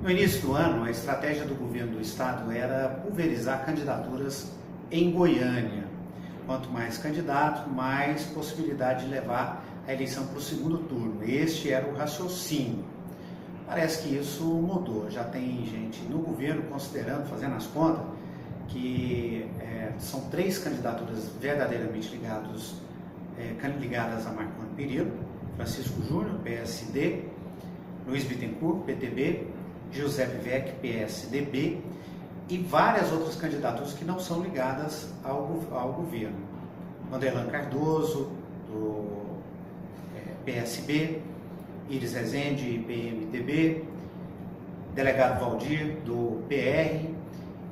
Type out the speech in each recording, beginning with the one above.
No início do ano, a estratégia do governo do estado era pulverizar candidaturas em Goiânia. Quanto mais candidatos, mais possibilidade de levar a eleição para o segundo turno. Este era o raciocínio. Parece que isso mudou. Já tem gente no governo considerando, fazendo as contas, que são 3 candidaturas verdadeiramente ligadas a Marco Antônio Perillo: Francisco Júnior, PSD, Luiz Bittencourt, PTB, Giuseppe Vecchi, PSDB, e várias outras candidaturas que não são ligadas ao governo. Vanderlan Cardoso, do PSB, Iris Rezende, PMDB, delegado Valdir, do PR,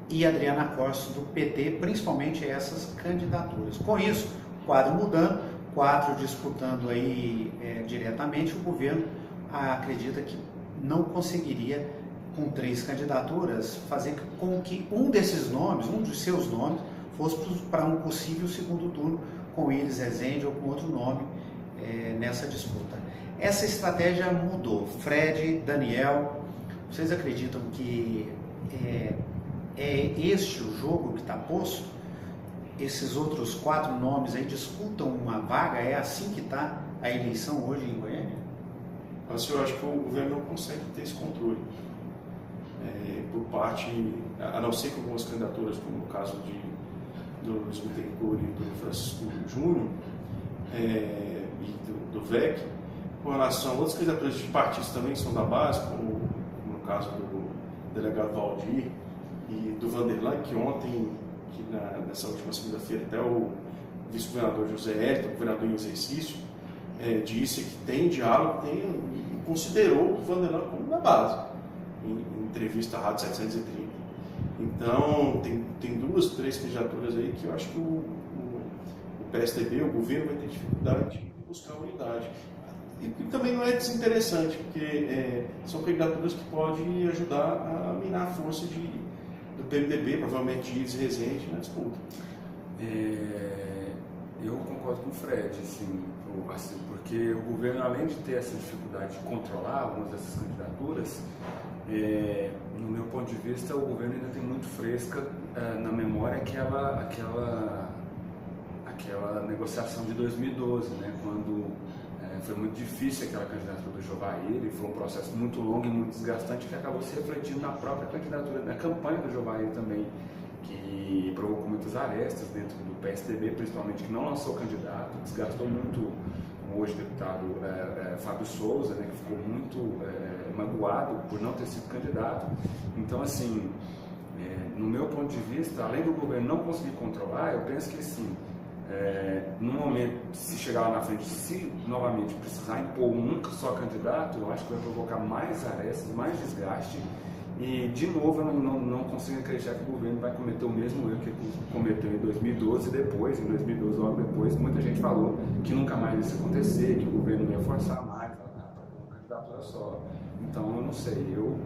e Adriana Costa, do PT, principalmente essas candidaturas. Com isso, quadro mudando, 4 disputando aí diretamente, o governo acredita que não conseguiria, com 3 candidaturas, fazer com que um desses nomes, um dos seus nomes, fosse para um possível segundo turno com Iris Rezende ou com outro nome nessa disputa. Essa estratégia mudou. Fred, Daniel, vocês acreditam que é este o jogo que está posto? Esses outros 4 nomes aí disputam uma vaga? É assim que está a eleição hoje em Goiânia? Eu acho que o governo não consegue ter esse controle. Por parte, a não ser que algumas candidaturas, como no caso do Luiz Bittencourt e do Francisco Júnior e do VEC, com relação a outras candidaturas de partidos também que são da base, como no caso do delegado Valdir e do Vanderlan, que ontem, nessa última segunda-feira, até o vice-governador José Hélito, governador em exercício, disse que tem diálogo, considerou o Vanderlan como da base, em entrevista à Rádio 730. Então, tem 2, 3 candidaturas aí que eu acho que o PSDB, o governo, vai ter dificuldade de buscar unidade. E também não é desinteressante, porque são candidaturas que podem ajudar a minar a força do PMDB, provavelmente de Iris Rezende, na disputa. Eu concordo com o Fred, assim, porque o governo, além de ter essa dificuldade de controlar algumas dessas candidaturas, no meu ponto de vista, o governo ainda tem muito fresca na memória aquela negociação de 2012, né, quando foi muito difícil aquela candidatura do Jovair, e foi um processo muito longo e muito desgastante que acabou se refletindo na própria candidatura, na campanha do Jovair também, que provocou muitas arestas dentro do PSDB, principalmente que não lançou candidato, desgastou muito o hoje deputado Fábio Souza, né, que ficou muito magoado por não ter sido candidato. Então, assim, no meu ponto de vista, além do governo não conseguir controlar, eu penso que sim, no momento, se chegar lá na frente, se novamente precisar impor um só candidato, eu acho que vai provocar mais arestas, mais desgaste. E, de novo, eu não consigo acreditar que o governo vai cometer o mesmo erro que cometeu em 2012 e depois. Em 2012, logo depois, muita gente falou que nunca mais isso ia acontecer, que o governo ia forçar mais para uma candidatura só. Então, eu não sei, eu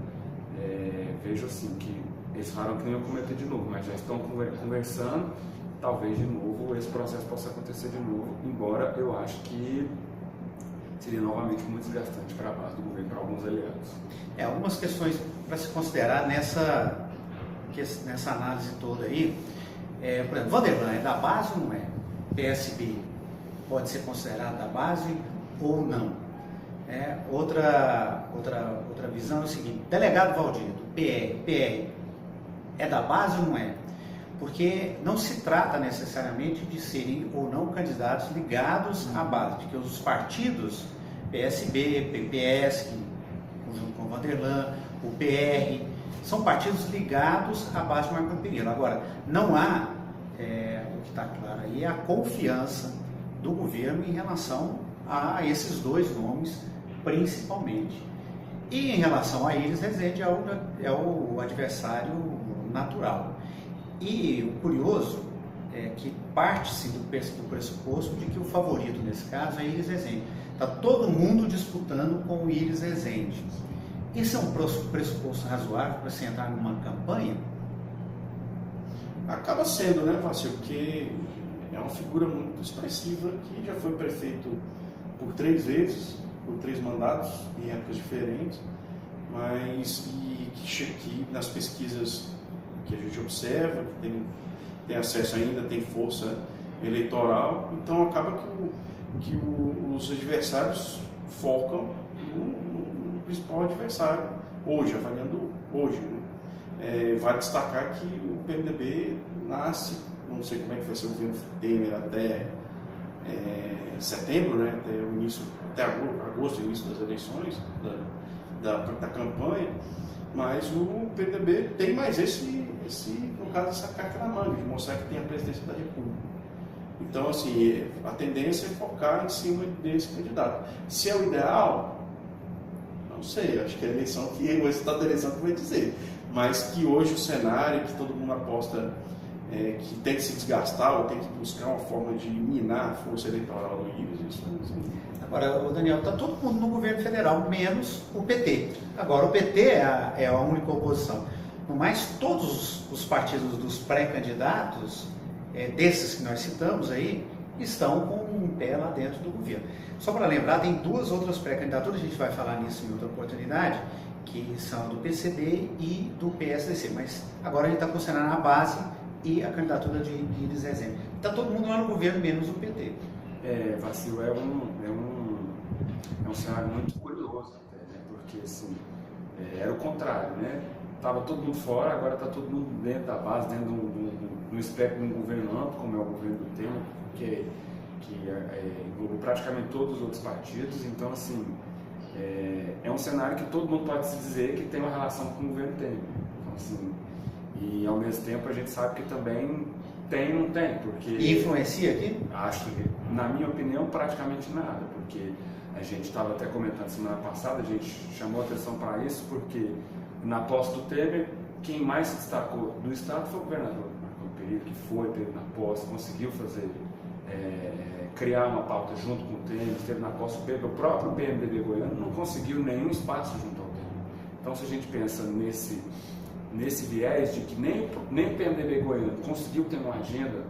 vejo assim que eles falaram que não iam cometer de novo, mas já estão conversando, talvez de novo esse processo possa acontecer de novo, embora eu acho que seria novamente muito desgastante para a base do governo, para alguns aliados. Algumas questões para se considerar nessa análise toda aí. Por exemplo, Vanderlan é da base ou não é? PSB pode ser considerado da base ou não? Outra visão é o seguinte: delegado Valdir, do PR, é da base ou não é? Porque não se trata necessariamente de serem ou não candidatos ligados à base, porque os partidos PSB, PPS, junto com o Vanderlan, o PR, são partidos ligados à base de Marco Antônio Perillo. Agora, não há, o que está claro aí, a confiança do governo em relação a esses 2 nomes, principalmente. E em relação a Iris Rezende, é o adversário natural. E o curioso é que parte-se do pressuposto de que o favorito nesse caso é Iris Rezende. Está todo mundo disputando com o Iris Rezende. Isso é um pressuposto razoável para se entrar numa campanha? Acaba sendo, né, Vacil? Porque é uma figura muito expressiva que já foi prefeito por 3 vezes, por 3 mandatos em épocas diferentes. mas que nas pesquisas que a gente observa, que tem acesso ainda, tem força eleitoral, então acaba que os adversários focam no principal adversário, hoje, avaliando hoje. Né? Vale destacar que o PMDB nasce, não sei como é que vai ser o governo Temer até setembro, né? Até agosto, início das eleições, da campanha, mas o PMDB tem mais no caso, essa carta na manga, de mostrar que tem a presidência da República. Então, assim, a tendência é focar em cima desse candidato. Se é o ideal, não sei, acho que é a eleição o resultado da eleição que vai dizer. Mas que hoje o cenário, que todo mundo aposta que tem que se desgastar ou tem que buscar uma forma de minar a força eleitoral do Ives, isso assim. Agora, o Daniel, está todo mundo no governo federal, menos o PT. Agora, o PT é a única oposição. Mas todos os partidos dos pré-candidatos, desses que nós citamos aí, estão com um pé lá dentro do governo. Só para lembrar, tem duas outras pré-candidaturas, a gente vai falar nisso em outra oportunidade, que são do PCB e do PSDC. Mas agora a gente está considerando a base e a candidatura de Iris Rezende. Está todo mundo lá no governo, menos o PT. Vacilo, é um cenário muito curioso, até, né? Porque assim, era o contrário, né? Estava todo mundo fora, agora está todo mundo dentro da base, dentro do espectro de um governo amplo, como é o governo do Temer, que engloba praticamente todos os outros partidos. Então, assim, é um cenário que todo mundo pode se dizer que tem uma relação com o governo Temer. Então, assim, e ao mesmo tempo a gente sabe que também tem e não tem, porque... E influencia aqui? Acho que, na minha opinião, praticamente nada, porque a gente estava até comentando semana passada, a gente chamou atenção para isso, porque na posse do Temer, quem mais se destacou do Estado foi o governador Marco Perillo, que teve na posse, conseguiu fazer, criar uma pauta junto com o Temer, esteve na posse. O próprio PMDB goiano não conseguiu nenhum espaço junto ao Temer. Então, se a gente pensa nesse viés de que nem o PMDB goiano conseguiu ter uma agenda,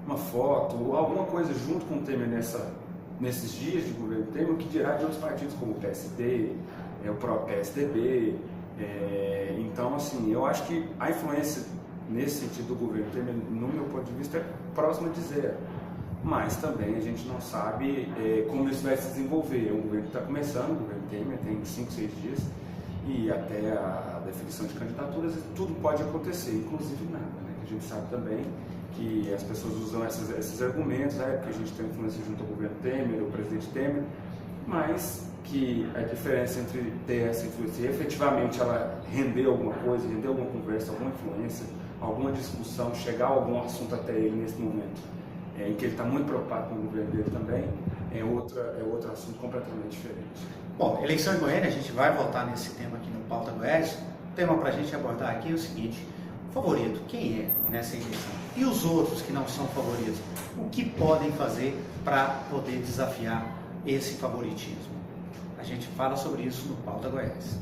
uma foto ou alguma coisa junto com o Temer nesses dias de governo Temer, o que dirá de outros partidos como o PSD, o próprio PSDB. Então, assim, eu acho que a influência nesse sentido do governo Temer, no meu ponto de vista, é próxima de zero. Mas também a gente não sabe como isso vai se desenvolver. É um governo que está começando, o governo Temer tem 5, 6 dias, e até a definição de candidaturas, tudo pode acontecer, inclusive nada, né? Que a gente sabe também que as pessoas usam esses argumentos, porque a gente tem influência junto ao governo Temer, o presidente Temer, mas que a diferença entre ter essa influência e efetivamente ela render alguma coisa, render alguma conversa, alguma influência, alguma discussão, chegar a algum assunto até ele nesse momento, em que ele está muito preocupado com o governo dele também, é outro assunto completamente diferente. Bom, eleição em Goiânia, a gente vai voltar nesse tema aqui no Pauta Goiás. O tema para a gente abordar aqui é o seguinte: favorito, quem é nessa eleição? E os outros que não são favoritos, o que podem fazer para poder desafiar esse favoritismo? A gente fala sobre isso no Pauta Goiás.